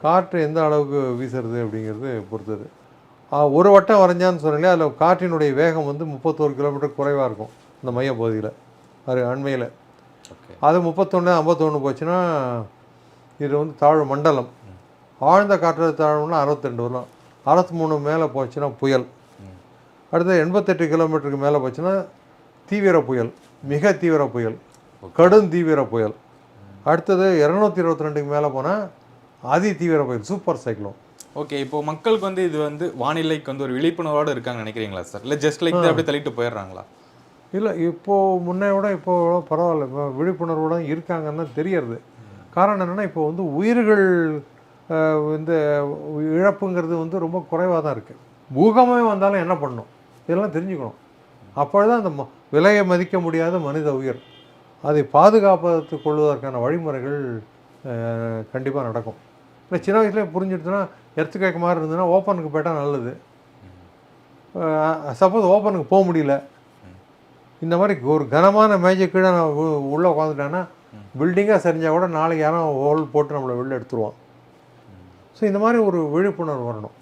காற்று எந்த அளவுக்கு வீசுறது அப்படிங்கிறது பொறுத்தது. ஒரு வட்டம் வரைஞ்சான்னு சொன்னீங்களே, அதில் காற்றினுடைய வேகம் வந்து 31 கிலோமீட்டர் குறைவாக இருக்கும் இந்த மையப்பகுதியில், அது அண்மையில். அது 31 51 போச்சுன்னா இது வந்து தாழ்வு மண்டலம். ஆழ்ந்த காற்று தாழ்வுனா 62 வரலாம். 63 மேலே போச்சுன்னா புயல். அடுத்து 88 கிலோமீட்டருக்கு மேலே போச்சுன்னா தீவிர புயல், மிக தீவிர புயல், கடும் தீவிர புயல். அடுத்தது 222க்கு மேலே போனால் அதி தீவிர புயல், சூப்பர் சைக்ளோன். ஓகே, இப்போ மக்களுக்கு வந்து இது வந்து வானிலைக்கு வந்து ஒரு விழிப்புணர்வோடு இருக்காங்கன்னு நினைக்கிறீங்களா சார்? இல்லை ஜஸ்ட் லைக் அப்படியே தள்ளிட்டு போயிடுறாங்களா? இல்லை, இப்போது முன்னே விட இப்போது பரவாயில்ல, இப்போ விழிப்புணர்வோடு இருக்காங்கன்னு தெரியறது. காரணம் என்னென்னா, இப்போ வந்து உயிர்கள் இந்த இழப்புங்கிறது வந்து ரொம்ப குறைவாக தான் இருக்குது. பூகமே வந்தாலும் என்ன பண்ணணும், இதெல்லாம் தெரிஞ்சுக்கணும். அப்பொழுதுதான் அந்த விலையை மதிக்க முடியாத மனித உயிர், அதை பாதுகாப்பதற்கு கொள்வதற்கான வழிமுறைகள் கண்டிப்பாக நடக்கும். இல்லை சின்ன வயசுலேயே புரிஞ்சுடுச்சுன்னா, எர்த்துக்கேக்க மாதிரி இருந்ததுன்னா ஓப்பனுக்கு போயிட்டால் நல்லது. சப்போஸ் ஓப்பனுக்கு போக முடியல, இந்த மாதிரி ஒரு கனமான மேஜை கீழே நான் உள்ளே உட்காந்துட்டேன்னா பில்டிங்காக சரிஞ்சால் கூட நாளைக்கு யாரும் ஹோல் போட்டு நம்மளை வெளில எடுத்துருவான். ஸோ இந்த மாதிரி ஒரு விழிப்புணர்வு வரணும்.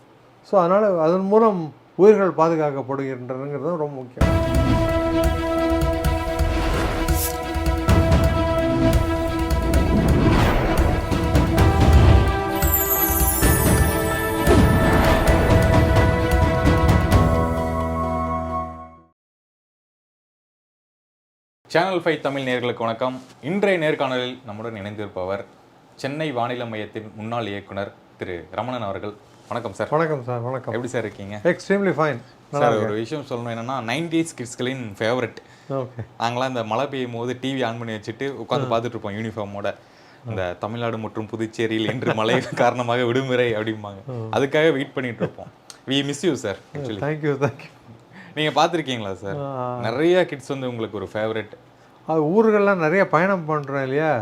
ஸோ அதனால் அதன் மூலம் உயிர்கள் பாதுகாக்கப்படுகின்றனங்கிறது ரொம்ப முக்கியம். சேனல் 5 தமிழ் நேயர்களுக்கு வணக்கம். இன்றைய நேர்காணலில் நம்முடன் இணைந்திருப்பவர் சென்னை வானிலை மையத்தின் முன்னாள் இயக்குனர் திரு ரமணன் அவர்கள். வணக்கம் சார். வணக்கம் சார். வணக்கம். எப்படி சார் இருக்கீங்க? Extremely fine sir. ஒரு விஷயம் சொல்லணும் என்னன்னா, 90s கிட்ஸ்களின் ஃபேவரட். ஓகே. நாங்களாம் இந்த மழை பெய்யும் போது டிவி ஆன் பண்ணி வச்சுட்டு உட்காந்து பார்த்துட்டு இருப்போம் யூனிஃபார்மோட. இந்த தமிழ்நாடு மற்றும் புதுச்சேரியில் இன்று மழை காரணமாக விடுமுறை அப்படிம்பாங்க. அதுக்காக வெயிட் பண்ணிட்டு இருப்போம். We miss you sir. Thank you thank you. நீங்கள் பார்த்துருக்கீங்களா சார்? நிறைய கிட்ஸ் வந்து உங்களுக்கு ஒரு ஃபேவரெட். அது ஊர்கள்லாம் நிறைய பயணம் பண்ணுறோம் இல்லையா,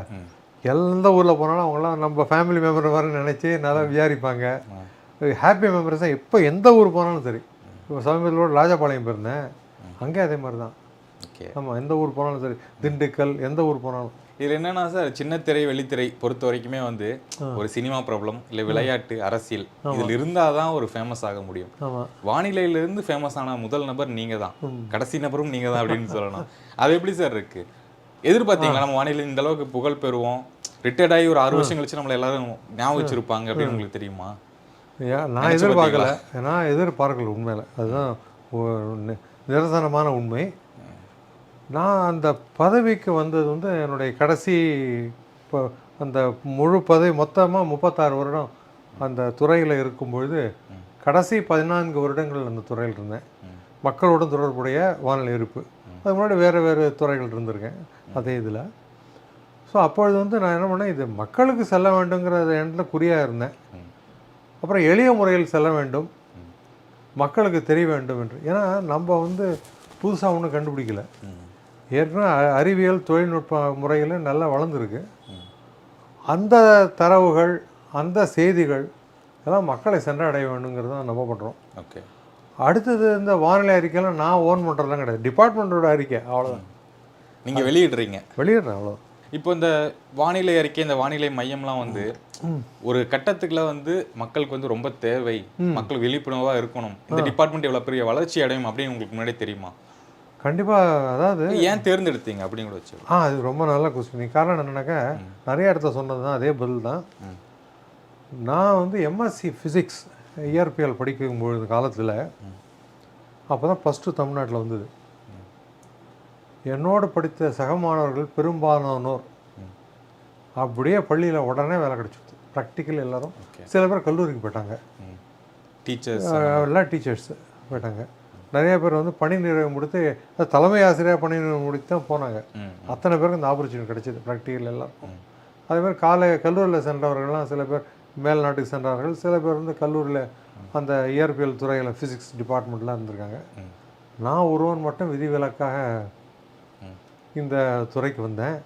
எந்த ஊரில் போனாலும் அவங்களாம் நம்ம ஃபேமிலி மெம்பர் மாதிரி நினச்சி நல்லா விசாரிப்பாங்க. ஹாப்பி மெம்பர்ஸ் தான். எப்போ எந்த ஊர் போனாலும் சரி. இப்போ சமீபத்தில் ராஜபாளையம் போயிருந்தேன், அங்கே அதே மாதிரி தான். ஓகே. ஆமாம், எந்த ஊர் போனாலும் சரி, திண்டுக்கல், எந்த ஊர் போனாலும். இதில் என்னென்னா சார், சின்ன திரை வெள்ளித்திரை பொறுத்த வரைக்குமே வந்து ஒரு சினிமா ப்ராப்ளம் இல்லை விளையாட்டு அரசியல் இதில் இருந்தால் தான் ஒரு ஃபேமஸ் ஆக முடியும். வானிலையிலிருந்து ஃபேமஸ் ஆன முதல் நபர் நீங்கள் தான், கடைசி நபரும் நீங்கள் தான் அப்படின்னு சொல்லணும். அது எப்படி சார் இருக்குது? எதிர்பார்த்தீங்களா நம்ம வானிலை இந்த அளவுக்கு புகழ் பெறுவோம், ரிட்டையர்ட் ஆகி ஒரு 6 வருஷம் கழிச்சு நம்மளை எல்லாரும் ஞாபகம் வச்சுருப்பாங்க அப்படின்னு உங்களுக்கு தெரியுமா? நான் எதிர்பார்க்கல உண்மையில். அதுதான் நிரசனமான உண்மை. நான் அந்த பதவிக்கு வந்தது வந்து என்னுடைய கடைசி, இப்போ அந்த முழு பதவி மொத்தமாக 36 வருடம் அந்த துறையில் இருக்கும்பொழுது கடைசி 14 வருடங்கள் அந்த துறையில் இருந்தேன். மக்களுடன் தொடர்புடைய வானிலை இருப்பு. அது முன்னாடி வேறு துறைகள் இருந்திருக்கேன் அதே இதில். ஸோ அப்பொழுது வந்து நான் என்ன பண்ணேன், இது மக்களுக்கு செல்ல வேண்டுங்கிற எண்ணத்தில் குறியாக இருந்தேன். அப்புறம் எளிய முறையில் செல்ல வேண்டும், மக்களுக்கு தெரிய வேண்டும் என்று. ஏன்னா நம்ம வந்து புதுசாக ஒன்றும் கண்டுபிடிக்கல. ஏற்கனவே அறிவியல் தொழில்நுட்ப முறையில் நல்லா வளர்ந்துருக்கு. அந்த தரவுகள், அந்த செய்திகள் எல்லாம் மக்களை சென்றடைய வேண்டுங்கிறது தான் நம்ம பண்ணுறோம். ஓகே. அடுத்தது இந்த வானிலை அறிக்கையெல்லாம் நான் ஓன் பண்ணுறதுலாம் கிடையாது, டிபார்ட்மெண்ட்டோட அறிக்கை, அவ்வளோதான். நீங்கள் வெளியிடுறேன் அவ்வளோதான். இப்போ இந்த வானிலை அறிக்கை, இந்த வானிலை மையம்லாம் வந்து ஒரு கட்டத்துக்குள்ள வந்து மக்களுக்கு வந்து ரொம்ப தேவை, மக்கள் விழிப்புணர்வாக இருக்கணும், இந்த டிபார்ட்மெண்ட் எவ்வளோ பெரிய வளர்ச்சி அடையும் அப்படின்னு உங்களுக்கு முன்னாடி தெரியுமா? கண்டிப்பாக. அதாவது ஏன் தேர்ந்தெடுத்தீங்க அப்படின்னு வச்சு. அது ரொம்ப நல்ல கொஸ்டின். காரணம் என்னன்னாக்கா, நிறைய இடத்த சொன்னது தான் அதே பதில் தான். நான் வந்து எம்எஸ்சி ஃபிசிக்ஸ் இயற்பியல் படிக்கும்பொழுது காலத்தில், அப்போ தான் ஃபஸ்ட்டு தமிழ்நாட்டில் வந்தது. என்னோடு படித்த சக மாணவர்கள் பெரும்பாலானோர் அப்படியே பள்ளியில் உடனே வேலை கிடச்சிடுது, ப்ராக்டிக்கல் எல்லோரும். சில பேர் கல்லூரிக்கு போயிட்டாங்க, எல்லாம் டீச்சர்ஸ் போயிட்டாங்க. நிறைய பேர் வந்து பணி நிறைவு முடித்து, தலைமை ஆசிரியர் பணி நிறைவு முடித்து தான் போனாங்க. அத்தனை பேருக்கு இந்த ஆப்பர்ச்சுனிட்டி கிடைச்சிது ப்ராக்டிக்கல் எல்லாருக்கும். அதேமாதிரி கல்லூரியில் சென்றவர்கள்லாம் சில பேர் மேல் நாட்டுக்கு சென்றார்கள், சில பேர் வந்து கல்லூரியில் அந்த இயற்பியல் துறையில் ஃபிசிக்ஸ் டிபார்ட்மெண்ட்லாம் இருந்திருக்காங்க. நான் ஒருவன் மட்டும் விதிவிலக்காக இந்த துறைக்கு வந்தேன்.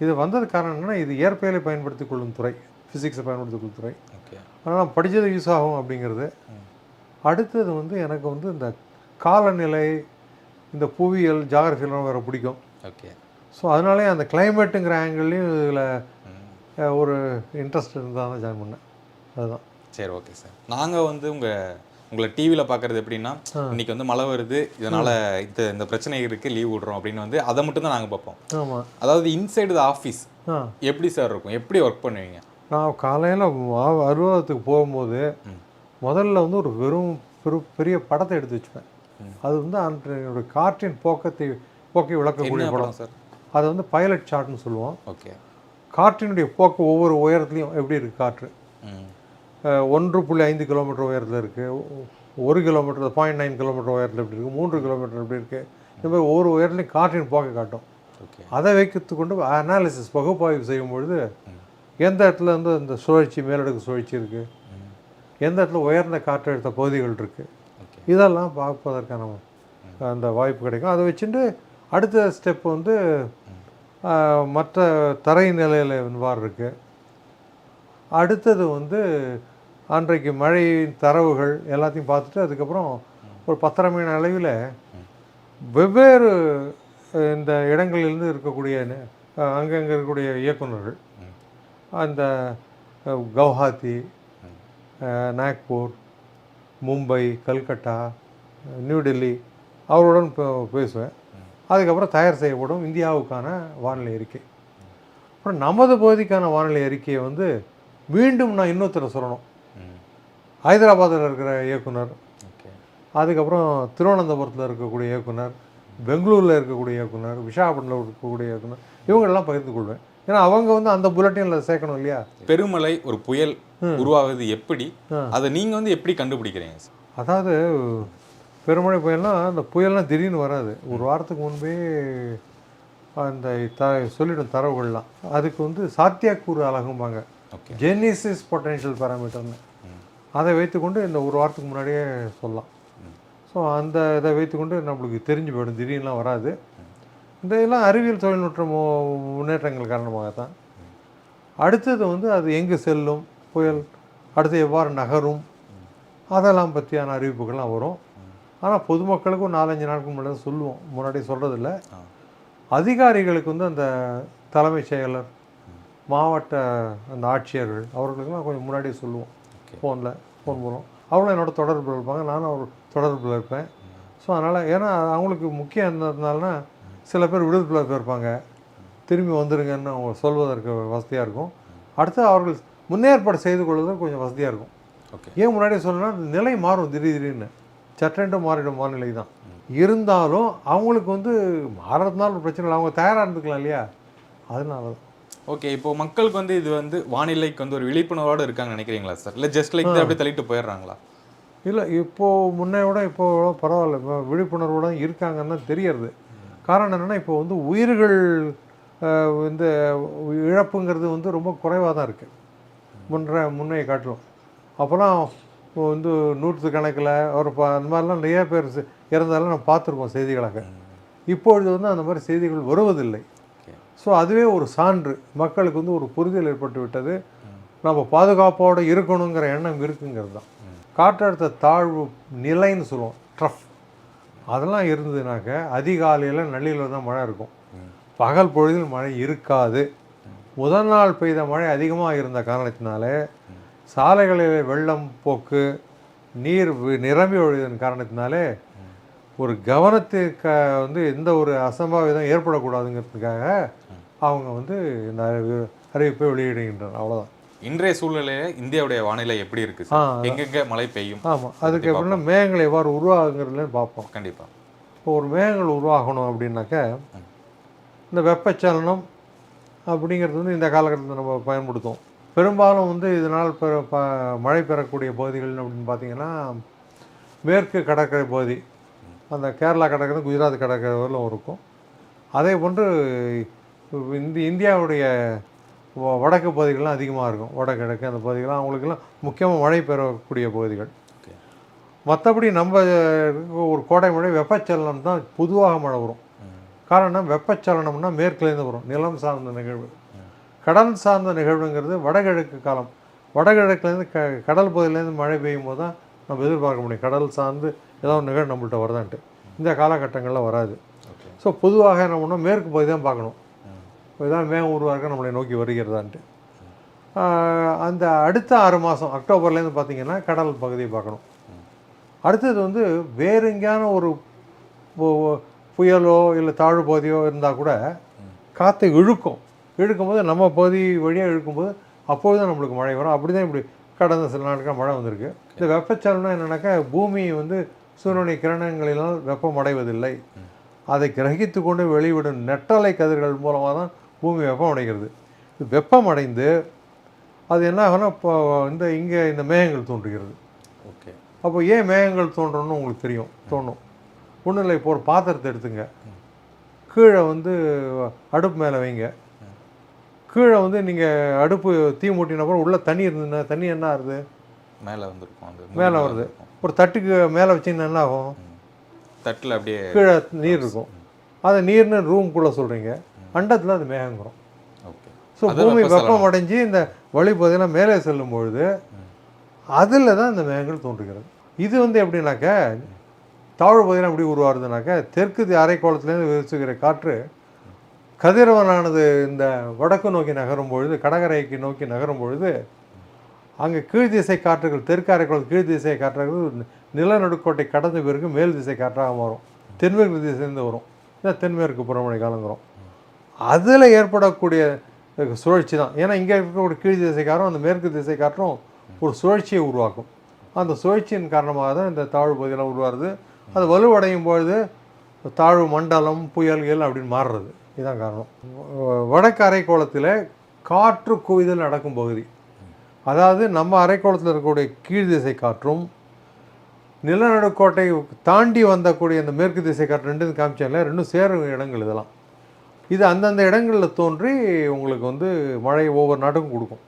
இது வந்தது காரணம் என்னென்னா, இது இயற்பியலை பயன்படுத்தி கொள்ளும் துறை, ஃபிசிக்ஸை பயன்படுத்தி கொள்ளும் துறை. ஆனால் படித்தது யூஸ் ஆகும் அப்படிங்கிறது. அடுத்தது வந்து எனக்கு வந்து இந்த காலநிலை, இந்த புவியியல், ஜாகிரஃபிலாம் வேறு பிடிக்கும். ஓகே. ஸோ அதனாலே அந்த கிளைமேட்டுங்கிற ஆங்கிள்லேயும் இதில் ஒரு இன்ட்ரெஸ்ட் இருந்தால் தான் ஜாயின் பண்ணேன். அதுதான். சரி, ஓகே சார். நாங்கள் வந்து உங்களை டிவியில் பார்க்குறது எப்படின்னா, இன்னைக்கு வந்து மழை வருது, இதனால் இந்த பிரச்சனை இருக்குது, லீவ் விடுறோம் அப்படின்னு வந்து அதை மட்டும் தான் நாங்கள் பார்ப்போம். ஆமாம். அதாவது இன்சைடு த ஆஃபீஸ் எப்படி சார் இருக்கும், எப்படி ஒர்க் பண்ணுவீங்க? நான் காலையில் அலுவலகத்துக்கு போகும்போது முதல்ல வந்து ஒரு பெரிய படத்தை எடுத்து வச்சுப்பேன். அது வந்து அந்த காற்றின் போக்கை விளக்கக்கூடிய படம் சார். அது வந்து பைலட் சார்ட்னு சொல்லுவோம். ஓகே. காற்றினுடைய போக்கு ஒவ்வொரு உயரத்துலையும் எப்படி இருக்குது காற்று. 1.5 கிலோமீட்டர் உயரத்தில் இருக்குது, 1 கிலோமீட்டர் 0.9 கிலோமீட்டர் உயரத்தில் எப்படி இருக்குது, 3 கிலோமீட்டர் எப்படி இருக்குது, இந்த மாதிரி ஒவ்வொரு உயரத்துலையும் காற்றின் போக்கை காட்டும். அதை வைத்து கொண்டு அனாலிசிஸ் பகுப்பாய்வு செய்யும்பொழுது எந்த இடத்துல வந்து இந்த சுழற்சி மேலடுக்கு சுழற்சி இருக்குது, எந்த இடத்துல உயர்ந்த காற்றழுத்த பகுதிகள் இருக்குது, இதெல்லாம் பார்ப்பதற்கான அந்த வாய்ப்பு கிடைக்கும். அதை வச்சுட்டு அடுத்த ஸ்டெப் வந்து மற்ற தரை நிலையில் வார் இருக்குது. அடுத்தது வந்து அன்றைக்கு மழை தரவுகள் எல்லாத்தையும் பார்த்துட்டு அதுக்கப்புறம் ஒரு 10:30 மணி அளவில் வெவ்வேறு இந்த இடங்களிலிருந்து இருக்கக்கூடிய அங்கங்கே இருக்கக்கூடிய இயக்குநர்கள், அந்த கவுஹாத்தி, நாக்பூர், மும்பை, கல்கட்டா, நியூ டெல்லி அவருடன் பேசுவேன். அதுக்கப்புறம் தயார் செய்யப்படும் இந்தியாவுக்கான வானிலை அறிக்கை. அப்புறம் நமது பகுதிக்கான வானிலை அறிக்கையை வந்து மீண்டும் நான் இன்னொருத்தரை சொல்லணும். ஹைதராபாத்தில் இருக்கிற இயக்குனர், அதுக்கப்புறம் திருவனந்தபுரத்தில் இருக்கக்கூடிய இயக்குனர், பெங்களூரில் இருக்கக்கூடிய இயக்குனர், விசாகப்பட்டினத்தில் இருக்கக்கூடிய இயக்குனர், இவங்களெல்லாம் பகிர்ந்து கொள்வேன். ஏன்னா அவங்க வந்து அந்த புல்லட்டினில் சேர்க்கணும் இல்லையா. பெருமழை ஒரு புயல் உருவாகுது எப்படி, அதை நீங்கள் வந்து எப்படி கண்டுபிடிக்கிறீங்க? அதாவது பெருமழை புயல்னால் அந்த புயல்லாம் திடீர்னு வராது. ஒரு வாரத்துக்கு முன்பே அந்த சொல்லிடும் தரவுகள்லாம். அதுக்கு வந்து சாத்தியக்கூறு அழகும்பாங்க, ஜெனிசிஸ் பொட்டென்ஷியல் பேராமீட்டர்னு. அதை வைத்துக்கொண்டு இந்த ஒரு வாரத்துக்கு முன்னாடியே சொல்லலாம். ஸோ அந்த இதை வைத்துக்கொண்டு நம்மளுக்கு தெரிஞ்சு போயிடும், திடீர்னுலாம் வராது. இந்த இதெல்லாம் அறிவியல் தொழில்நுட்ப முன்னேற்றங்கள் காரணமாக தான். அடுத்தது வந்து அது எங்கே செல்லும் புயல், அடுத்து எவ்வாறு நகரும், அதெல்லாம் பற்றியான அறிவிப்புகள்லாம் வரும். ஆனால் பொதுமக்களுக்கும் 4-5 நாட்களுக்கு முன்னாடி சொல்லுவோம், முன்னாடி சொல்கிறதில்ல. அதிகாரிகளுக்கு வந்து அந்த தலைமைச் செயலர், மாவட்ட அந்த ஆட்சியர்கள் அவர்களுக்கெல்லாம் கொஞ்சம் முன்னாடியே சொல்லுவோம். ஃபோன் பண்ணுவோம். அவங்களும் என்னோட தொடர்பில் இருப்பாங்க, நானும் அவர் தொடர்பில் இருப்பேன். ஸோ அதனால் ஏன்னா அவங்களுக்கு முக்கியம் இருந்ததுனாலனா சில பேர் விடுதலை போயிருப்பாங்க, திரும்பி வந்துருங்கன்னு அவங்க சொல்வதற்கு வசதியாக இருக்கும். அடுத்து அவர்கள் முன்னேற்பாடு செய்து கொள்வதற்கு கொஞ்சம் வசதியாக இருக்கும். ஏன் முன்னாடியே சொல்லணும்னா நிலை மாறும், திடீர்னு சட்டென்று மாறிடும் வானிலை தான். இருந்தாலும் அவங்களுக்கு வந்து மாறுறதுனால ஒரு பிரச்சனை இல்லை, அவங்க தயாராக இருந்துக்கலாம் இல்லையா, அதனால தான். ஓகே, இப்போ மக்களுக்கு வந்து இது வந்து வானிலைக்கு வந்து ஒரு விழிப்புணர்வோடு இருக்காங்கன்னு நினைக்கிறீங்களா சார், இல்லை ஜஸ்ட் லைக் அப்படியே தள்ளிட்டு போயிடுறாங்களா? இல்லை, இப்போது முன்னை விட இப்போ பரவாயில்ல, இப்போ விழிப்புணர்வோடு இருக்காங்கன்னு தான் தெரியறது. காரணம் என்னென்னா இப்போ வந்து உயிர்கள் இந்த இழப்புங்கிறது வந்து ரொம்ப குறைவாக தான் இருக்குது முன்னையை காட்டிலும். அப்போலாம் வந்து 100 கணக்கில் ஒரு அந்த மாதிரிலாம் நிறைய பேர் இறந்தாலும் நம்ம பார்த்துருக்கோம் செய்திகளாக. இப்பொழுது வந்து அந்த மாதிரி செய்திகள் வருவதில்லை. ஸோ அதுவே ஒரு சான்று, மக்களுக்கு வந்து ஒரு புரிதல் ஏற்பட்டு விட்டது, நம்ம பாதுகாப்போடு இருக்கணுங்கிற எண்ணம் இருக்குங்கிறது தான். காற்றழுத்த தாழ்வு நிலைன்னு சொல்லுவோம், ட்ரஃப், அதெல்லாம் இருந்ததுனாக்க அதிகாலையில் நள்ளியில் தான் மழை இருக்கும், பகல் பொழுதில் மழை இருக்காது. முதல் நாள் பெய்த மழை அதிகமாக இருந்த காரணத்தினாலே சாலைகளில் வெள்ளம் போக்கு, நீர் நிரம்பி ஒழிவதன் காரணத்தினாலே ஒரு கவனத்துக்கு வந்து எந்த ஒரு அசம்பாவிதம் ஏற்படக்கூடாதுங்கிறதுக்காக அவங்க வந்து இந்த அறிவிப்பை வெளியிடுகின்றனர். அவ்வளோதான். இன்றைய சூழ்நிலையில் இந்தியாவுடைய வானிலை எப்படி இருக்குது, எங்கெங்கே மழை பெய்யும்? ஆமாம், அதுக்கு எப்படின்னா மேகங்கள் எவ்வாறு உருவாகுங்கிறதுலேருந்து பார்ப்போம். கண்டிப்பாக. இப்போ ஒரு மேகங்கள் உருவாகணும் அப்படின்னாக்க இந்த வெப்பச்சலனம் அப்படிங்கிறது வந்து இந்த காலகட்டத்தில் நம்ம பயன்படுத்துவோம். பெரும்பாலும் வந்து இதனால் மழை பெறக்கூடிய பகுதிகள் அப்படின்னு பார்த்தீங்கன்னா மேற்கு கடற்கரை பகுதி, அந்த கேரளா கடற்கரை, குஜராத் கடற்கரை வரலும் இருக்கும். அதே போன்று இந்தியாவுடைய வடக்கு பகுதிகள்லாம் அதிகமாக இருக்கும், வடகிழக்கு அந்த பகுதிகள்லாம் அவங்களுக்கெல்லாம் முக்கியமாக மழை பெறக்கூடிய பகுதிகள். மற்றபடி நம்ம ஒரு கோடை மழை வெப்பச்சலனம் தான் பொதுவாக மழை வரும். காரணம் வெப்பச்சலனம்னா மேற்குலேருந்து வரும், நிலம் சார்ந்த நிகழ்வு. கடல் சார்ந்த நிகழ்வுங்கிறது வடகிழக்கு காலம், வடகிழக்குலேருந்து கடல் பகுதியிலேருந்து மழை பெய்யும் போது தான் நம்ம எதிர்பார்க்க முடியும் கடல் சார்ந்து ஏதாவது நிகழ்வு நம்மள்கிட்ட வருதான்ட்டு. இந்த காலகட்டங்களில் வராது. ஸோ பொதுவாக என்ன பண்ணோம், மேற்கு பகுதி தான் பார்க்கணும், இப்போ இதான் மேகம் உருவாக்க நம்மளை நோக்கி வருகிறதான்ட்டு. அந்த அடுத்த 6 மாதம் அக்டோபர்லேருந்து பார்த்தீங்கன்னா கடல் பகுதியை பார்க்கணும். அடுத்தது வந்து வேறு எங்கேயான ஒரு புயலோ இல்லை தாழ்வு பகுதியோ இருந்தால் கூட காற்றை இழுக்கும்போது நம்ம பகுதி வழியாக இழுக்கும்போது அப்போது தான் நம்மளுக்கு மழை வரும். அப்படி தான் இப்படி கடந்த சில நாட்கள் மழை வந்திருக்கு. இந்த வெப்பச்சலனம் என்னென்னாக்கா பூமி வந்து சூரியனுடைய கிரணங்களினால் வெப்பம் அடைவதில்லை, அதை கிரகித்து கொண்டு வெளிவிடும் நெட்டலை கதிர்கள் மூலமாக தான் பூமி வெப்பம் அடைகிறது. வெப்பம் அடைந்து அது என்ன ஆகும்னா இப்போ இங்கே இந்த மேகங்கள் தோன்றுகிறது. ஓகே, அப்போ ஏன் மேகங்கள் தோன்றணும்னு உங்களுக்கு தோணும். ஒன்றும் இல்லை, இப்போ ஒரு பாத்திரத்தை எடுத்துங்க, கீழே வந்து அடுப்பு மேலே வைங்க, கீழே வந்து நீங்கள் அடுப்பு தீ மூட்டினப்பறம் உள்ளே தண்ணி இருந்ததுன்னா தண்ணி என்ன ஆகுது? மேலே வந்துருக்கும், அது மேலே வருது. ஒரு தட்டுக்கு மேலே வச்சிங்கன்னா என்ன ஆகும்? தட்டில் அப்படியே கீழே நீர் இருக்கும். அதை நீர்னு ரூம்குள்ளே சொல்கிறீங்க, அண்டத்தில் அது மேகங்கிறோம். ஓகே. ஸோ பூமி வெப்பம் அடைஞ்சு இந்த வழிபகுதியெல்லாம் மேலே செல்லும் பொழுது அதில் தான் இந்த மேகங்கள் தோன்றுகிறது. இது வந்து எப்படின்னாக்கா தாழ்வு பகுதியெல்லாம் எப்படி உருவாருதுனாக்கா தெற்கு அரைக்கோளத்துலேருந்து வீசுகிற காற்று கதிரவனானது இந்த வடக்கு நோக்கி நகரும் பொழுது, கடற்கரைக்கு நோக்கி நகரும் பொழுது அங்கே கீழ் திசை காற்றுகள், தெற்கு அரைக்கோளத்து கீழ் திசை காற்றுகள் நிலநடுக்கோட்டை கடந்த பிறகு மேல் திசை காற்றாக மாறும். தென்மேற்கு திசையிலேருந்து வரும், தென்மேற்கு புறமழை காலங்கிறோம். அதில் ஏற்படக்கூடிய சுழற்சி தான். ஏன்னா இங்கே இருக்கக்கூடிய கீழ் திசை காற்றும் அந்த மேற்கு திசை காற்றும் ஒரு சுழற்சியை உருவாக்கும். அந்த சுழற்சியின் காரணமாக தான் இந்த தாழ்வு பகுதியெல்லாம் உருவாருது. அது வலுவடையும் பொழுது தாழ்வு மண்டலம், புயல்கள் அப்படின்னு மாறுறது. இதுதான் காரணம். வடக்கு அரைக்கோளத்தில் காற்று குவிதல் நடக்கும் பகுதி, அதாவது நம்ம அரைக்கோளத்தில் இருக்கக்கூடிய கீழ் திசை காற்றும் நிலநடுக்கோட்டை தாண்டி வந்தக்கூடிய அந்த மேற்கு திசை காற்று ரெண்டும் காமிச்சால ரெண்டும் சேரும் இடங்கள். இதெல்லாம் இது அந்தந்த இடங்களில் தோன்றி உங்களுக்கு வந்து மழை ஒவ்வொரு நாட்டுக்கும் கொடுக்கும்.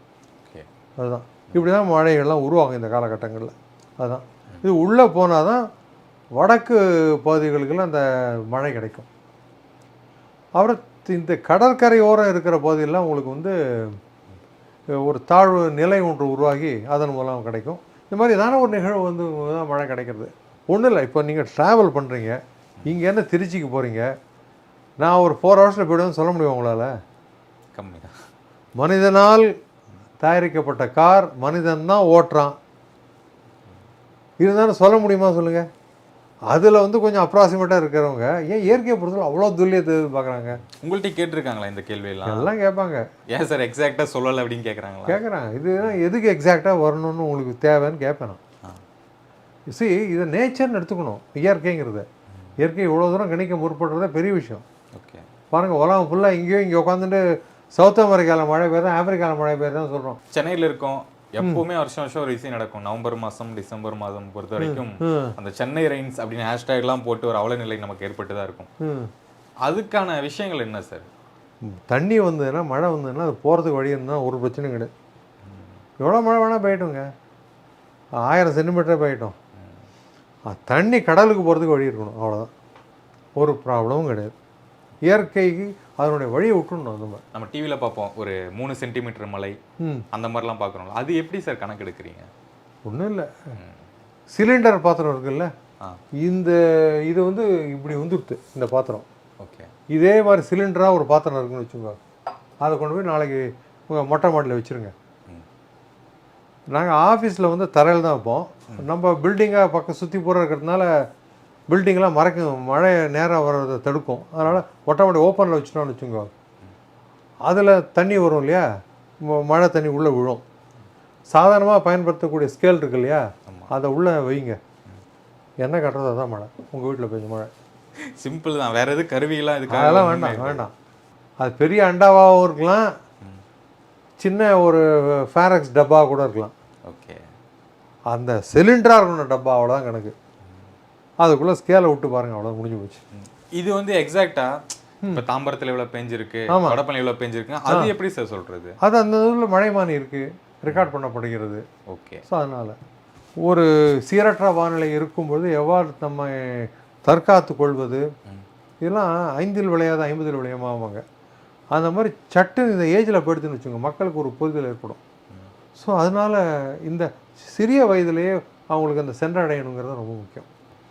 அதுதான் இப்படி தான் மழைகள்லாம் உருவாகும் இந்த காலகட்டங்களில். அதுதான் இது உள்ளே போனால் தான் வடக்கு பகுதிகளுக்கெல்லாம் அந்த மழை கிடைக்கும். அப்புறம் இந்த கடற்கரை ஓரம் இருக்கிற பகுதியெல்லாம் உங்களுக்கு வந்து ஒரு தாழ்வு நிலை ஒன்று உருவாகி அதன் மூலம் கிடைக்கும். இந்த மாதிரி ஏதான ஒரு நிகழ்வு வந்து தான் மழை கிடைக்கிறது. ஒன்றும் இல்லை, இப்போ நீங்கள் ட்ராவல் பண்ணுறீங்க, இங்கேருந்து திருச்சிக்கு போகிறீங்க, நான் ஒரு 4 ஹவர்ஸில் போய்டுவேன்னு சொல்ல முடியும் உங்களால்? கம்மி தான். மனிதனால் தயாரிக்கப்பட்ட கார் மனிதன் தான் ஓட்டுறான், இருந்தாலும் சொல்ல முடியுமா சொல்லுங்கள்? அதில் வந்து கொஞ்சம் அப்ராக்சிமேட்டாக இருக்கிறவங்க ஏன் இயற்கையை பொறுத்தவரை அவ்வளோ துல்லியத்தை எதிர்பார்க்குறாங்க? உங்கள்கிட்ட கேட்டிருக்காங்களா இந்த கேள்வியெல்லாம்? எல்லாம் கேட்பாங்க. ஏன் சார் எக்ஸாக்டாக சொல்லலை அப்படின்னு கேட்குறாங்களா? கேட்குறாங்க. இதுதான் எதுக்கு எக்ஸாக்டாக வரணும்னு உங்களுக்கு தேவைன்னு கேட்பேன் நான். இதை நேச்சர்னு எடுத்துக்கணும். இயற்கைங்கிறது இயற்கை இவ்வளோ தூரம் கணிக்க முற்படுறதே பெரிய விஷயம். ஓகே, பாருங்கள், உலகம் ஃபுல்லாக இங்கே உட்காந்துட்டு சவுத் அமெரிக்காவில் மழை பெய்யுது, ஆப்பிரிக்காவில் மழை பெய்யுது தான் சொல்கிறோம். சென்னையில் இருக்கோம், எப்பவுமே வருஷம் வருஷம் ஒரு விஷயம் நடக்கும். நவம்பர் மாதம், டிசம்பர் மாதம் பொறுத்த வரைக்கும் அந்த சென்னை ரெயின்ஸ் அப்படின்னு ஹேஷ்டேக்லாம் போட்டு ஒரு அவல நிலை நமக்கு ஏற்பட்டு தான் இருக்கும். அதுக்கான விஷயங்கள் என்ன சார்? தண்ணி வந்ததுன்னா, மழை வந்ததுன்னா அது போகிறதுக்கு வழி இருந்தால் ஒரு பிரச்சனையும் கிடையாது. எவ்வளோ மழை வேணால் போயிட்டோங்க, 1000 சென்டிமீட்டர் போயிட்டோம், தண்ணி கடலுக்கு போகிறதுக்கு வழி இருக்கணும், அவ்வளோதான். ஒரு ப்ராப்ளமும் கிடையாது. இயற்கைக்கு அதனுடைய வழியை விட்டுணும். நம்ம டிவியில் பார்ப்போம் ஒரு 3 சென்டிமீட்டர் மழை, அந்த மாதிரிலாம் பார்க்குறோம். அது எப்படி சார் கணக்கு எடுக்கிறீங்க? ஒன்றும் இல்லை, சிலிண்டர் பாத்திரம் இருக்குல்ல, இது வந்து இப்படி வந்துடுது இந்த பாத்திரம். ஓகே, இதே மாதிரி சிலிண்டராக ஒரு பாத்திரம் இருக்குன்னு வச்சுக்கோங்க, அதை கொண்டு போய் நாளைக்கு உங்கள் மொட்டை மாடியில் வச்சுருங்க. நாங்கள் ஆஃபீஸில் வந்து தரையில் தான் வைப்போம். நம்ம பில்டிங்காக பக்கம் சுற்றி போகிற இருக்கிறதுனால பில்டிங்லாம் மறைக்கும், மழை நேராக வர்றதை தடுக்கும். அதனால் மொட்டை மாடி ஓப்பனில் வச்சுட்டோம்னு வச்சுக்கோங்க, அதில் தண்ணி வரும் இல்லையா, மழை தண்ணி உள்ளே விழும். சாதாரணமாக பயன்படுத்தக்கூடிய ஸ்கேல் இருக்கு இல்லையா, அதை உள்ளே வைங்க, என்ன கட்டுறது அதான் மழை. உங்கள் வீட்டில் பெய்ஞ்ச மழை சிம்பிள் தான், வேறு எது கருவிலாம் இதுக்கு அதெல்லாம் வேண்டாம். அது பெரிய அண்டாவாகவும் இருக்கலாம், சின்ன ஒரு ஃபேரக்ஸ் டப்பா கூட இருக்கலாம். ஓகே, அந்த சிலிண்டராக இருக்கணும் டப்பா, அவ்வளோதான் கணக்கு. அதுக்குள்ளே ஸ்கேலை விட்டு பாருங்கள், அவ்வளோ முடிஞ்சு போச்சு. இது வந்து எக்ஸாக்டாக இப்போ தாம்பரத்தில் எவ்வளோ பெஞ்சிருக்கு, வடப்பள்ளி எவ்வளோ பெஞ்சிருக்கு, அது எப்படி சார் சொல்கிறது? அது அந்த ஊரில் மழைமானி இருக்குது, ரெக்கார்ட் பண்ணப்படுகிறது. ஓகே, ஸோ அதனால் ஒரு சீரற்ற வானிலை இருக்கும்பொழுது எவ்வாறு நம்ம தற்காத்து கொள்வது, இதெல்லாம் 5 விளையாத 50 விளையமாவாங்க. அந்த மாதிரி சட்டு இந்த ஏஜில் போயிடுதுன்னு வச்சுக்கோங்க, மக்களுக்கு ஒரு புரிதல் ஏற்படும். ஸோ அதனால் இந்த சிறிய வயதிலேயே அவங்களுக்கு அந்த சென்றடையணுங்கிறது ரொம்ப முக்கியம்.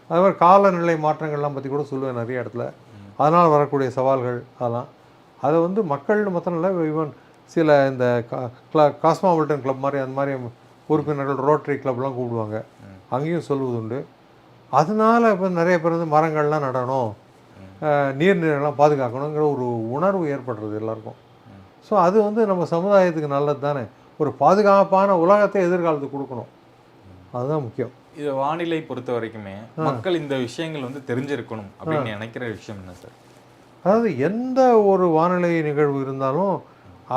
அது மாதிரி காலநிலை மாற்றங்கள்லாம் பற்றி கூட சொல்லுவேன் நிறைய இடத்துல, அதனால் வரக்கூடிய சவால்கள் அதெல்லாம். அதை வந்து மக்கள்னு மாத்திரம் இல்லை, ஈவன் சில இந்த 𝗧𝗵𝗶𝗀 கிளப் மாதிரி அந்த மாதிரி உறுப்பினர்கள் ரோட்டரி கிளப்லாம் கூப்பிடுவாங்க, அங்கேயும் சொல்வது உண்டு. அதனால இப்போ நிறைய பேர் வந்து மரங்கள்லாம் நடணும், நீர்நிலைகள்லாம் பாதுகாக்கணுங்கிற ஒரு உணர்வு ஏற்படுறது எல்லாருக்கும். ஸோ அது வந்து நம்ம சமுதாயத்துக்கு நல்லது தானே. ஒரு பாதுகாப்பான உலகத்தை எதிர்காலத்துக்கு கொடுக்கணும், அதுதான் முக்கியம். இது வானிலை பொறுத்த வரைக்குமே மக்கள் இந்த விஷயங்கள் வந்து தெரிஞ்சிருக்கணும் அப்படின்னு நினைக்கிற விஷயம் என்ன சார்? அதாவது எந்த ஒரு வானிலை நிகழ்வு இருந்தாலும்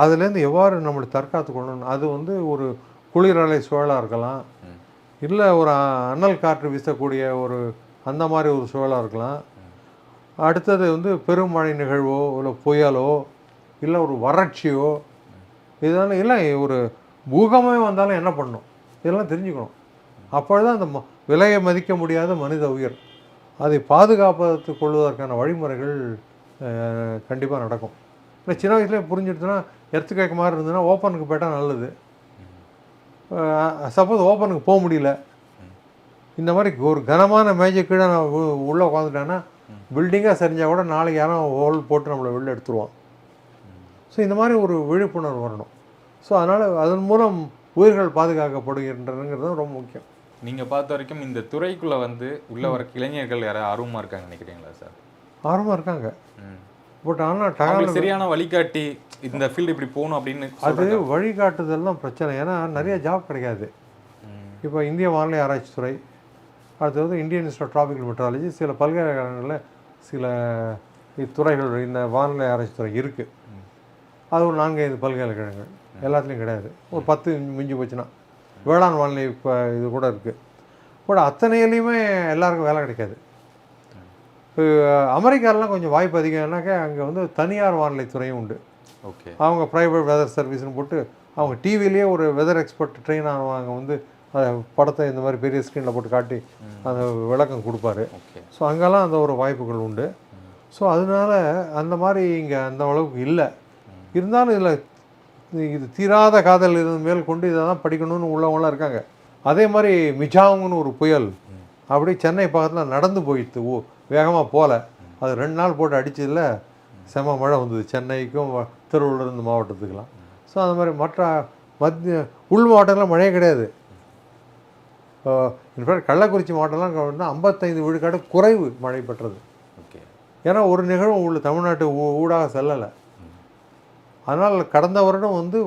அதுலேருந்து எவ்வாறு நம்மளை தற்காத்து கொள்ளணும். அது வந்து ஒரு குளிரலை சூழலாக இருக்கலாம், இல்லை ஒரு அனல் காற்று வீசக்கூடிய ஒரு அந்த மாதிரி ஒரு சூழலாக இருக்கலாம். அடுத்தது வந்து பெருமழை நிகழ்வோ இல்லை புயலோ இல்லை ஒரு வறட்சியோ இதெல்லாம் இல்லை, ஒரு பூகமே வந்தாலும் என்ன பண்ணணும் இதெல்லாம் தெரிஞ்சுக்கணும். அப்பொழுதுதான் அந்த விலையை மதிக்க முடியாத மனித உயிர் அதை பாதுகாப்பதற்கு கொள்வதற்கான வழிமுறைகள் கண்டிப்பாக நடக்கும். இல்லை சின்ன வயசுலேயே புரிஞ்சுடுச்சுன்னா எர்த்துக்கேக் மாதிரி இருந்ததுன்னா ஓப்பனுக்கு போயிட்டால் நல்லது. சப்போஸ் ஓப்பனுக்கு போக முடியல, இந்த மாதிரி ஒரு கனமான மேஜை கீழே நான் உள்ளே உட்காந்துட்டேன்னா பில்டிங்காக சரிஞ்சால் கூட நாளைக்கு யாரும் ஹோல் போட்டு நம்மளை வெளில எடுத்துருவான். ஸோ இந்த மாதிரி ஒரு விழிப்புணர்வு வரணும். ஸோ அதனால் அதன் மூலம் உயிர்கள் பாதுகாக்கப்படுகின்றனங்கிறது ரொம்ப முக்கியம். நீங்கள் பார்த்த வரைக்கும் இந்த துறைக்குள்ளே வந்து உள்ள வர இளைஞர்கள் யாராவது ஆர்வமாக இருக்காங்க நினைக்கிறீங்களா சார்? ஆர்வமாக இருக்காங்க, பட் ஆனால் சரியான வழிகாட்டி இந்த ஃபீல்டு இப்படி போகணும் அப்படின்னு அது வழிகாட்டுதல் தான் பிரச்சனை. ஏன்னா நிறைய ஜாப் கிடைக்காது. இப்போ இந்திய வானிலை ஆராய்ச்சி துறை, அடுத்தது வந்து Indian institute of tropical meteorology, சில பல்கலைக்கழகங்களில் சில துறைகள் இந்த வானிலை ஆராய்ச்சி துறை இருக்குது. அது ஒரு 4-5 பல்கலைக்கழகங்கள், எல்லாத்துலேயும் கிடையாது. ஒரு 10 மிஞ்சி போச்சுன்னா வேளாண் வானிலை இப்போ இது கூட இருக்குது. பட் அத்தனையிலையுமே எல்லாருக்கும் வேலை கிடைக்காது. இப்போ அமெரிக்காலலாம் கொஞ்சம் வாய்ப்பு அதிகம். ஏன்னாக்கா அங்கே வந்து தனியார் வானிலை துறையும் உண்டு. ஓகே, அவங்க ப்ரைவேட் வெதர் சர்வீஸ்னு போட்டு அவங்க டிவிலேயே ஒரு வெதர் எக்ஸ்பர்ட் ட்ரெயின் ஆனவங்க வந்து படத்தை இந்த மாதிரி பெரிய ஸ்க்ரீனில் போட்டு காட்டி அந்த விளக்கம் கொடுப்பாரு. ஸோ அங்கெல்லாம் அந்த ஒரு வாய்ப்புகள் உண்டு. ஸோ அதனால அந்த மாதிரி இங்கே அந்த அளவுக்கு இல்லை. இருந்தாலும் இதில் இது தீராத காதல் இது மேல் கொண்டு இதை தான் படிக்கணும்னு உள்ளவங்களாம் இருக்காங்க. அதே மாதிரி மிஜாவுங்கன்னு ஒரு புயல் அப்படி சென்னை பக்கத்தில் நடந்து போயிடுது. வேகமாக போகல, அது 2 நாள் போட்டு அடிச்சதில் செம மழை வந்தது சென்னைக்கும் திருவள்ளூர் மாவட்டத்துக்கெலாம். ஸோ அந்த மாதிரி மற்ற உள் மாவட்டங்கள்லாம் மழையே கிடையாது. இன்ஃபேக்ட் கள்ளக்குறிச்சி மாவட்டம்லாம் வந்து 55 விழுக்காடு குறைவு மழை பெற்றது. ஓகே, ஏன்னா ஒரு நிகழ்வும் உள்ள தமிழ்நாட்டு ஊடாக செல்லலை. அதனால் கடந்த வருடம் வந்து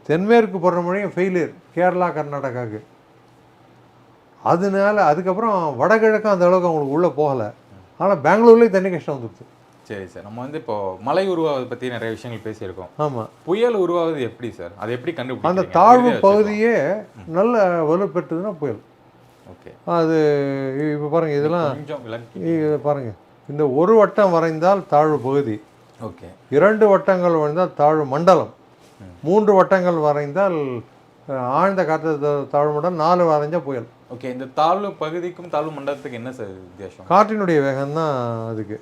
தென்மேற்கு பருவமழையும் ஃபெயிலியர் கேரளா கர்நாடகாவுக்கு. அதனால அதுக்கப்புறம் வடகிழக்கும் அந்த அளவுக்கு அவங்களுக்கு உள்ளே போகலை. ஆனால் பெங்களூர்லேயும் தண்ணி கஷ்டம் வந்துடுச்சு. சரி சார், நம்ம வந்து இப்போ மழை உருவாவதை பற்றி நிறைய விஷயங்கள் பேசியிருக்கோம். ஆமாம், புயல் உருவாவது எப்படி சார்? அது எப்படி கண்டுபிடிக்கும்? அந்த தாழ்வு பகுதியே நல்ல வலுப்பெற்றதுன்னா புயல். ஓகே, அது இப்போ பாருங்கள், இதெல்லாம் கொஞ்சம் விளக்கி இதை பாருங்கள். இந்த ஒரு வட்டம் வரைந்தால் தாழ்வு பகுதி, ஓகே, 2 வட்டங்கள் வரைந்தால் தாழ்வு மண்டலம், 3 வட்டங்கள் வரைந்தால் ஆழ்ந்த காற்று தாழ்வு மண்டலம், 4 வரைஞ்சால் புயல். ஓகே, இந்த தாழ்வு பகுதிக்கும் தாழ்வு மண்டலத்துக்கு என்ன சார் வித்தியாசம்? காற்றினுடைய வேகம் தான் அதுக்கு.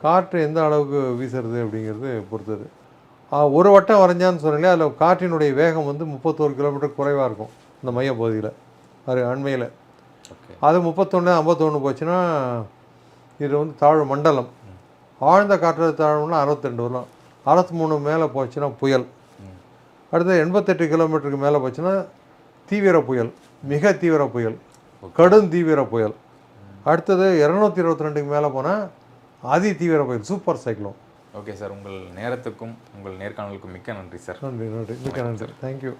காற்று எந்த அளவுக்கு வீசுறது அப்படிங்கிறது பொறுத்தது. ஒரு வட்டம் வரைஞ்சான்னு சொன்னீங்களே, அதில் காற்றினுடைய வேகம் வந்து 31 கிலோமீட்டர் குறைவாக இருக்கும் இந்த மைய பகுதியில், அது அண்மையில். அது 31 51 போச்சுன்னா இது வந்து தாழ்வு மண்டலம். ஆழ்ந்த காற்று தாழ்வுனா 62 வரலாம். 63 மேலே போச்சுன்னா புயல். அடுத்து 88 கிலோமீட்டருக்கு மேலே போச்சுன்னா தீவிர புயல், மிக தீவிர புயல், கடும் தீவிர புயல். அடுத்தது 222க்கு மேலே போனால் அதி தீவிர புயல், சூப்பர் சைக்ளோன். ஓகே சார், உங்கள் நேரத்துக்கும் உங்கள் நேர்காணலுக்கும் மிக்க நன்றி சார். நன்றி, மிக்க நன்றி, தேங்க்யூ.